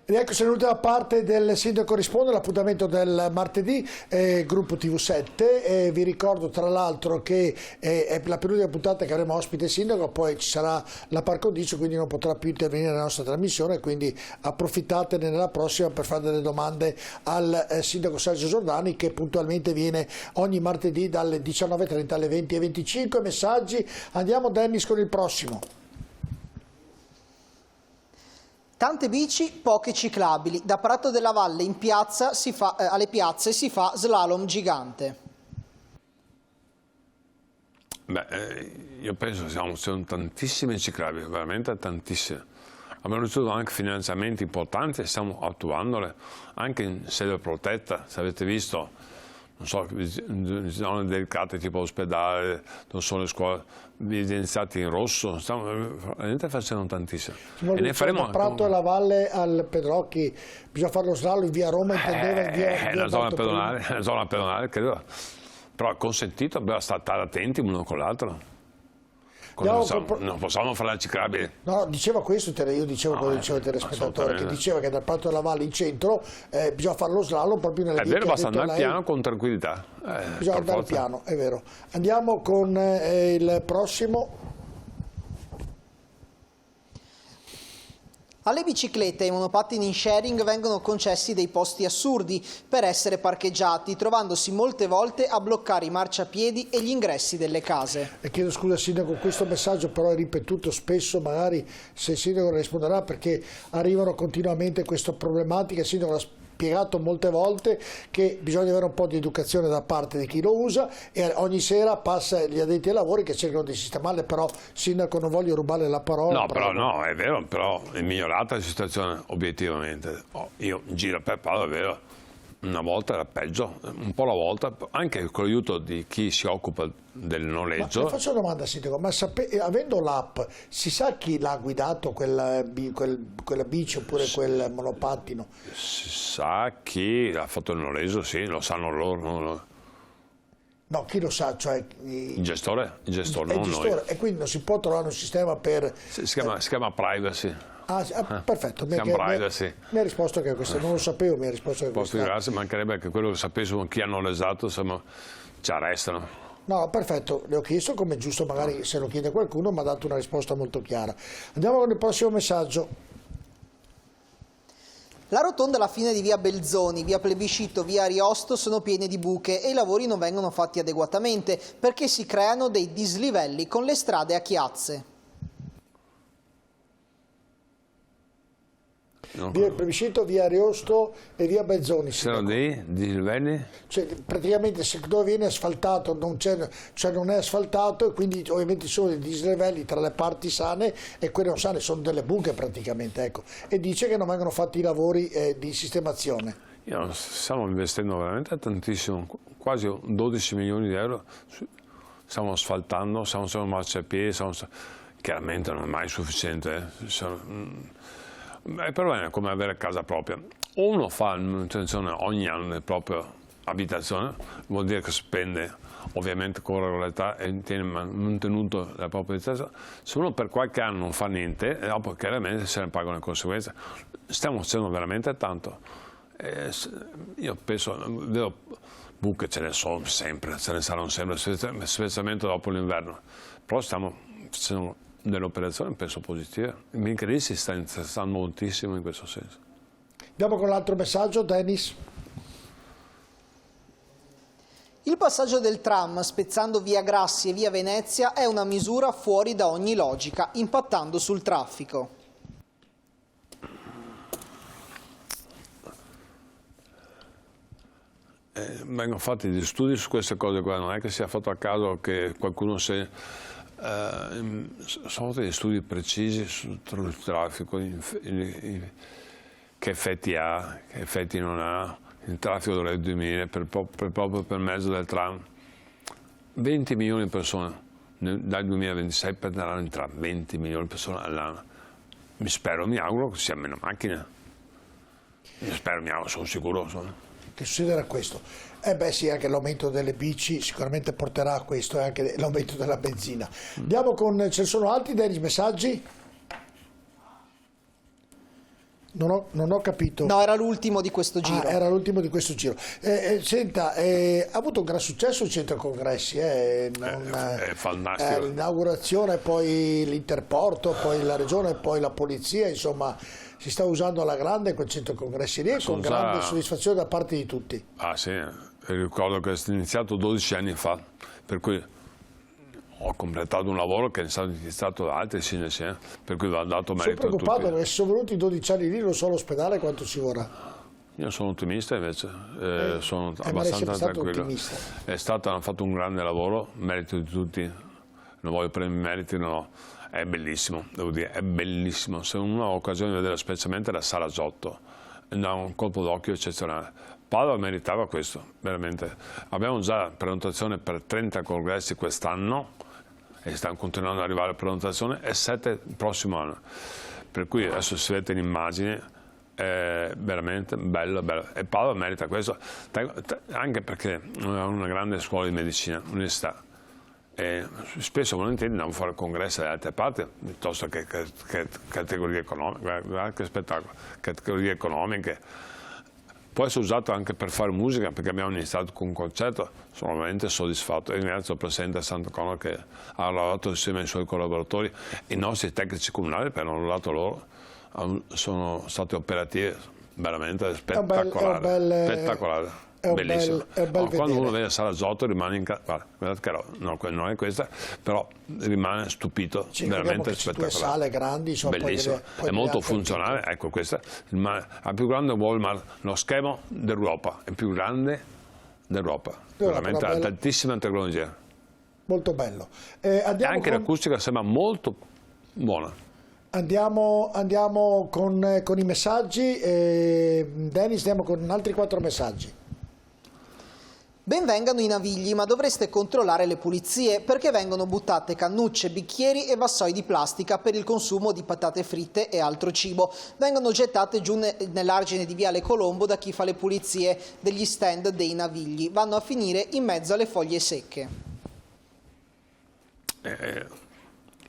Ed eccoci nell'ultima parte del Sindaco Risponde, l'appuntamento del martedì, gruppo TV7. Vi ricordo tra l'altro che è la penultima puntata che avremo ospite il Sindaco, poi ci sarà la par condicio, quindi non potrà più intervenire nella nostra trasmissione, quindi approfittatene nella prossima per fare delle domande al Sindaco Sergio Giordani, che puntualmente viene ogni martedì dalle 19:30 alle 20:25. Messaggi, andiamo Dennis con il prossimo. Tante bici, poche ciclabili. Da Prato della Valle in piazza alle piazze si fa slalom gigante. Io penso che siano tantissime ciclabili, veramente tantissime. Abbiamo ricevuto anche finanziamenti importanti e stiamo attuandole anche in sede protetta. Se avete visto, non so, zone delicate tipo ospedale, non so, le scuole evidenziate in rosso, stiamo veramente facendo tantissimo. E ne faremo da Prato e la Valle al Pedrocchi, bisogna fare lo slalom via Roma, intendeva via la zona pedonale, credo, però è consentito, bisogna stare attenti uno con l'altro. Non possiamo fare la ciclabile. No, diceva questo, io dicevo quello che diceva il telespettatore, che diceva che dal Prato della Valle in centro bisogna fare lo slalom proprio nelle vie. È vero, basta andare piano con tranquillità. Bisogna andare piano, è vero. Andiamo con il prossimo. Alle biciclette e ai monopattini in sharing vengono concessi dei posti assurdi per essere parcheggiati, trovandosi molte volte a bloccare i marciapiedi e gli ingressi delle case. E chiedo scusa Sindaco, questo messaggio però è ripetuto spesso, magari se il Sindaco risponderà, perché arrivano continuamente queste problematiche. Il Sindaco l'ha spiegato molte volte che bisogna avere un po' di educazione da parte di chi lo usa, e ogni sera passa gli addetti ai lavori che cercano di sistemarle. Però Sindaco, non voglio rubarle la parola. No, però no, è vero, però è migliorata la situazione obiettivamente. Io in giro per Padova, è vero, una volta era peggio, un po' alla volta, anche con l'aiuto di chi si occupa del noleggio. Ma faccio una domanda Sindaco, ma avendo l'app, si sa chi l'ha guidato quella bici oppure quel monopattino? Si sa chi ha fatto il noleggio, sì, lo sanno loro. No, chi lo sa, cioè il gestore, non noi. E quindi non si può trovare un sistema per... Si chiama privacy. Perfetto, mi ha risposto che questo, non lo sapevo, mi ha risposto che questo. Grazie, mancherebbe che quello che sapessimo chi hanno noleggiato, insomma, ci arrestano. No, perfetto, le ho chiesto come giusto, magari se lo chiede qualcuno, mi ha dato una risposta molto chiara. Andiamo con il prossimo messaggio. La rotonda alla fine di via Belzoni, via Plebiscito, via Ariosto sono piene di buche e i lavori non vengono fatti adeguatamente perché si creano dei dislivelli con le strade a chiazze. Via Plebiscito, via Ariosto e via Belzoni. Sono dei dislivelli? Cioè, praticamente se dove viene asfaltato non è asfaltato, e quindi ovviamente ci sono dei dislivelli tra le parti sane e quelle non sane, sono delle buche praticamente, ecco. E dice che non vengono fatti i lavori di sistemazione. Stiamo investendo veramente tantissimo, quasi 12 milioni di euro, stiamo asfaltando, stiamo facendo marciapiedi, chiaramente non è mai sufficiente. Il problema è come avere casa propria. Uno fa manutenzione ogni anno nella propria abitazione, vuol dire che spende ovviamente con regolarità e tiene mantenuto la propria abitazione. Se uno per qualche anno non fa niente, dopo chiaramente se ne pagano le conseguenze. Stiamo facendo veramente tanto. Io penso, vedo buche ce ne sono sempre, ce ne saranno sempre, specialmente dopo l'inverno. Però stiamo facendo delle operazioni penso positive. I miei crisi sta interessando moltissimo in questo senso. Andiamo con l'altro messaggio, Dennis. Il passaggio del tram spezzando via Grassi e via Venezia è una misura fuori da ogni logica, impattando sul traffico. Vengono fatti degli studi su queste cose qua, non è che sia fatto a caso che qualcuno sono degli studi precisi sul traffico, che effetti ha, che effetti non ha, il traffico dovrebbe diminuire proprio per mezzo del tram. 20 milioni di persone dal 2026 prenderanno il tram, 20 milioni di persone all'anno. Mi auguro che sia meno macchine. Mi auguro, sono sicuro. Che succederà questo? Beh sì, anche l'aumento delle bici sicuramente porterà a questo, e anche l'aumento della benzina. Andiamo con, ce ne sono altri dei messaggi? Non ho capito. No, era l'ultimo di questo giro. Era l'ultimo di questo giro. Senta, ha avuto un gran successo il centro congressi, è fantastico. l'inaugurazione, poi l'interporto, poi la regione, poi la polizia, insomma si sta usando alla grande quel centro congressi lì, con grande soddisfazione da parte di tutti. Ah sì, ricordo che è iniziato 12 anni fa, per cui ho completato un lavoro che è stato iniziato da altri sindaci, per cui va dato merito a tutti. Sono preoccupato perché se sono venuti 12 anni lì, non so all'ospedale quanto ci vorrà. Io sono ottimista invece, sono ma lei è abbastanza sempre stato tranquillo. ottimista. Hanno fatto un grande lavoro, merito di tutti, non voglio prendere meriti, no, è bellissimo, devo dire, è bellissimo. Se uno ha occasione di vedere specialmente la Sala Giotto, da un colpo d'occhio eccezionale. Padova meritava questo, veramente. Abbiamo già prenotazione per 30 congressi quest'anno, e stanno continuando ad arrivare prenotazioni, e 7 il prossimo anno. Per cui adesso si vede in immagini, è veramente bello, bello. E Padova merita questo, anche perché è una grande scuola di medicina, università. E spesso e volentieri andiamo a fare congressi da altre parti, piuttosto che categorie economiche, guarda che spettacolo, categorie economiche. Può essere usato anche per fare musica, perché abbiamo iniziato con un concerto, sono veramente soddisfatto. E ringrazio il Presidente Sant'Onofrio che ha lavorato insieme ai suoi collaboratori, i nostri tecnici comunali, per hanno lavorato loro, sono stati operativi veramente spettacolari. Spettacolare. Bellissimo. Quando uno vede Sala Giotto rimane in casa, no, non è questa, però rimane stupito, veramente spettacolare. Sale grandi, bellissimo, è molto funzionale, ecco questa, il più grande Walmart, lo schema d'Europa, è il più grande d'Europa, veramente ad altissima tecnologia. Molto bello. E anche l'acustica sembra molto buona. Andiamo con i messaggi, Dennis, andiamo con altri 4 messaggi. Benvengano i Navigli, ma dovreste controllare le pulizie perché vengono buttate cannucce, bicchieri e vassoi di plastica per il consumo di patate fritte e altro cibo. Vengono gettate giù nell'argine di Viale Colombo da chi fa le pulizie degli stand dei Navigli. Vanno a finire in mezzo alle foglie secche.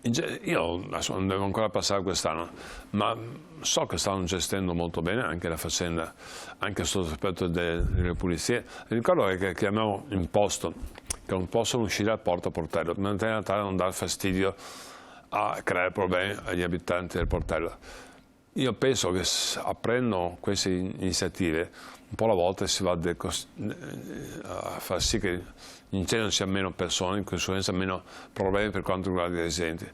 Io adesso non devo ancora passare quest'anno, ma so che stanno gestendo molto bene anche la faccenda, anche sotto l'aspetto delle pulizie. Ricordo che abbiamo imposto che non possono uscire al porta-portello, in maniera tale da non dar fastidio a creare problemi agli abitanti del portello. Io penso che aprendo queste iniziative, un po' alla volta si va a far sì che in genere sia meno persone, in conseguenza meno problemi per quanto riguarda i residenti.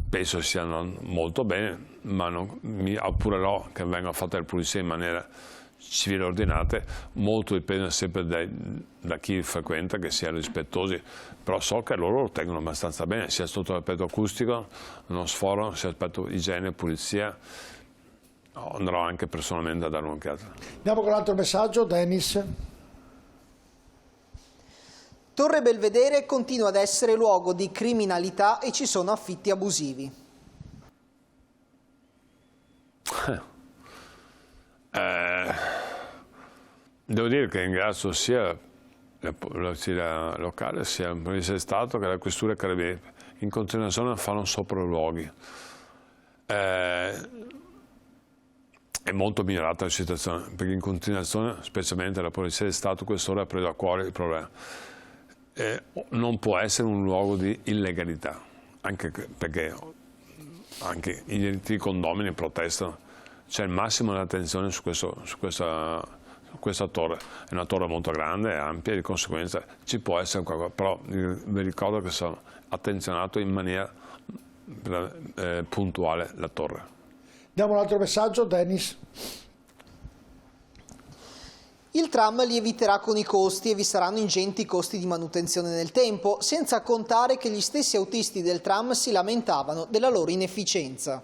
Penso siano molto bene, ma mi augurerò che vengano fatte le pulizie in maniera civile e ordinate. Molto dipende sempre da chi frequenta, che siano rispettosi, però so che loro lo tengono abbastanza bene, sia sotto l'aspetto acustico, non sforano, sia l'aspetto igiene e pulizia. Andrò anche personalmente a dare un'occhiata. Andiamo con l'altro messaggio, Dennis. Torre Belvedere continua ad essere luogo di criminalità e ci sono affitti abusivi. Devo dire che ringrazio sia la polizia locale, sia la polizia di Stato che la questura e carabinieri. In continuazione fanno sopralluoghi. È molto migliorata la situazione, perché in continuazione, specialmente la polizia di Stato, quest'ora ha preso a cuore il problema. Non può essere un luogo di illegalità, anche perché anche i diritti condomini protestano. C'è il massimo di attenzione su questa torre. È una torre molto grande, ampia, di conseguenza ci può essere qualcosa, però vi ricordo che sono attenzionato in maniera puntuale la torre. Diamo un altro messaggio, Dennis. Il tram lieviterà con i costi e vi saranno ingenti costi di manutenzione nel tempo, senza contare che gli stessi autisti del tram si lamentavano della loro inefficienza.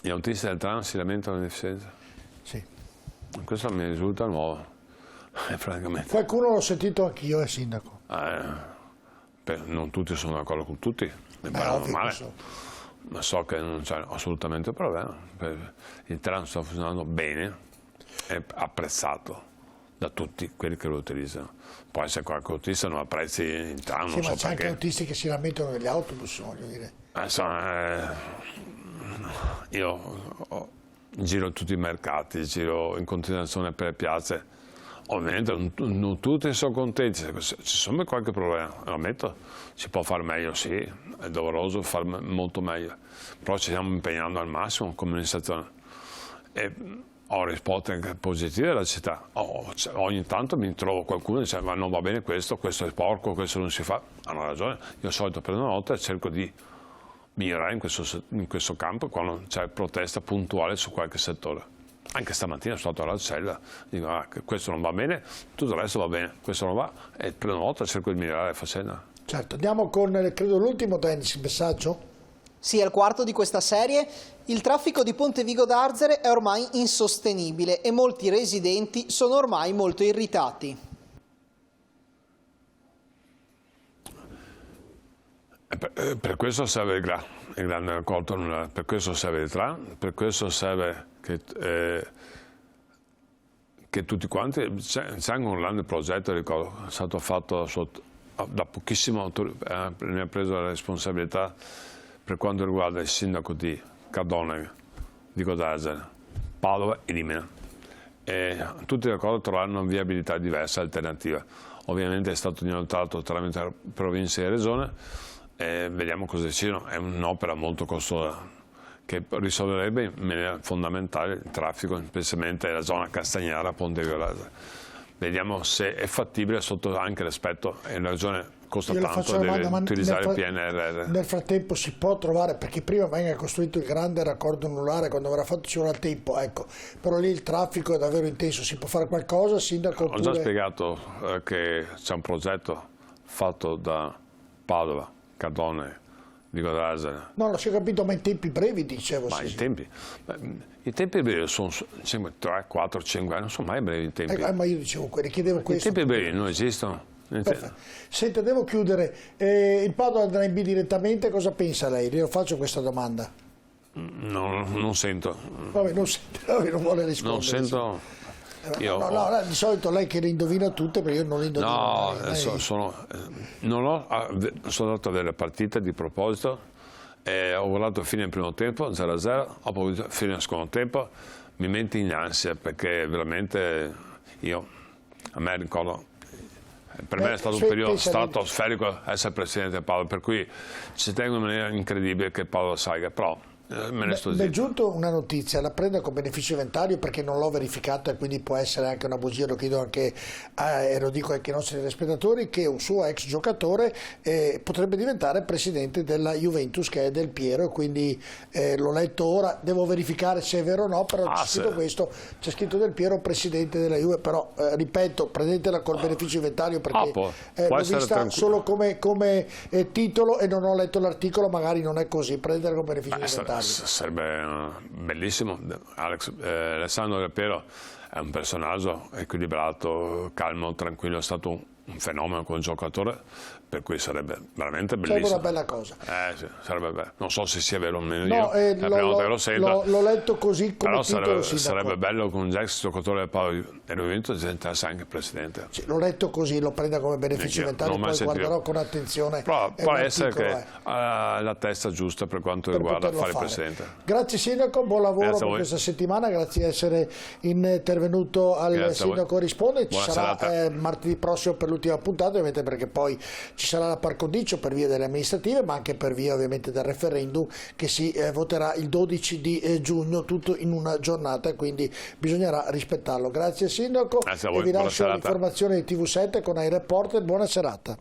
Gli autisti del tram si lamentano dell'inefficienza? Sì. Questo mi risulta nuovo, francamente. Qualcuno l'ho sentito anch'io, sindaco. Non tutti sono d'accordo con tutti, mi pare normale. Ma so che non c'è assolutamente problema. Il tram sta funzionando bene, è apprezzato da tutti quelli che lo utilizzano. Può essere qualche autista non apprezzi il tram, sì, non so ma c'è perché. anche autisti che si lamentano degli autobus, voglio dire. Insomma, io giro tutti i mercati, giro in continuazione per le piazze, ovviamente non tutti sono contenti, ci sono qualche problema, lo ammetto, si può fare meglio, sì, è doveroso fare molto meglio, però ci stiamo impegnando al massimo come amministrazione. E ho risposte anche positive dalla città, ogni tanto mi trovo qualcuno che dice ma non va bene questo è porco, questo non si fa, hanno ragione, io al solito prendo nota e cerco di migliorare in questo campo quando c'è protesta puntuale su qualche settore. Anche stamattina sono stato alla cella, dico questo non va bene, tutto il resto va bene, questo non va, e prendo nota e cerco di migliorare la faccenda. Certo, andiamo con, credo, l'ultimo, Dennis, il messaggio. Sì, è il quarto di questa serie. Il traffico di Ponte Vigo d'Arzere è ormai insostenibile e molti residenti sono ormai molto irritati. Per questo serve il grande raccolto anulare, per questo serve il tram, per questo serve che tutti quanti, c'è anche un grande progetto, ricordo, è stato fatto da pochissimo, ne ha preso la responsabilità per quanto riguarda il sindaco di Cardone, di Godarzere, Padova e Rimini. E tutti d'accordo a trovare una viabilità diversa, alternativa. Ovviamente è stato inoltrato tramite provincia e regione e vediamo cosa decidono. È un'opera molto costosa che risolverebbe in maniera fondamentale il traffico, specialmente la zona Castagnara, Ponte Vigo d'Arzere. Vediamo se è fattibile sotto anche l'aspetto, e la regione costa tanto, deve utilizzare il PNRR. Nel frattempo si può trovare, perché prima venga costruito il grande raccordo anulare, quando verrà fatto ci vorrà tempo, ecco, però lì il traffico è davvero intenso, si può fare qualcosa, sindaco? Ho già spiegato che c'è un progetto fatto da Padova, Cardone, di Godarzere. No, non si è capito, ma in tempi brevi, dicevo. Ma i tempi brevi sono 3, 4, 5 anni, non sono mai brevi i tempi. Ma io dicevo, chiedevo questo. I tempi brevi non esistono. Senta, devo chiudere. Il Padova andrà in B direttamente, cosa pensa lei? Le faccio questa domanda. Non sento. Vabbè, non vuole rispondere. Non sento. No, di solito lei che le indovina tutte, perché io non le indovino. No, sono andato a vedere la partita di proposito, ho guardato fine del primo tempo, 0-0, ho poi fine del secondo tempo, mi mette in ansia perché veramente a me ricordo, per me è stato un periodo stratosferico essere presidente del Padova, per cui ci tengo in maniera incredibile che Padova salga, però me ne sto zitto. Mi è giunto una notizia, la prendo con beneficio inventario perché non l'ho verificata e quindi può essere anche una bugia, lo chiedo anche, lo dico anche ai nostri spettatori, che un suo ex giocatore potrebbe diventare presidente della Juventus, che è Del Piero, e quindi l'ho letto ora, devo verificare se è vero o no, però c'è scritto questo, c'è scritto Del Piero presidente della Juve, però ripeto, prendetela col beneficio inventario perché l'ho vista solo come titolo e non ho letto l'articolo, magari non è così, prendetela con beneficio inventario. Sarebbe bellissimo. Alessandro Del Piero è un personaggio equilibrato, calmo, tranquillo, è stato un fenomeno come giocatore, per cui sarebbe veramente bellissimo. Sarebbe una bella cosa. Sì, sarebbe bello. Non so se sia vero o meno, no, è la prima volta che lo sento. L'ho letto così come però titolo, sarebbe bello con un ex giocatore del Padova diventasse diventasse anche presidente. Sì, l'ho letto così, lo prenda come beneficio inventario, poi guarderò con attenzione. Però può essere che ha la testa giusta per quanto riguarda fare il presidente. Grazie sindaco, buon lavoro per questa settimana, grazie di essere intervenuto al Sindaco Risponde. Ci sarà martedì prossimo per l'ultima puntata, ovviamente, perché poi ci sarà la par condicio per via delle amministrative, ma anche per via ovviamente del referendum che si voterà il 12 di giugno, tutto in una giornata, quindi bisognerà rispettarlo. Grazie sindaco, e vi lascio l'informazione di TV7 con iReporter, buona serata.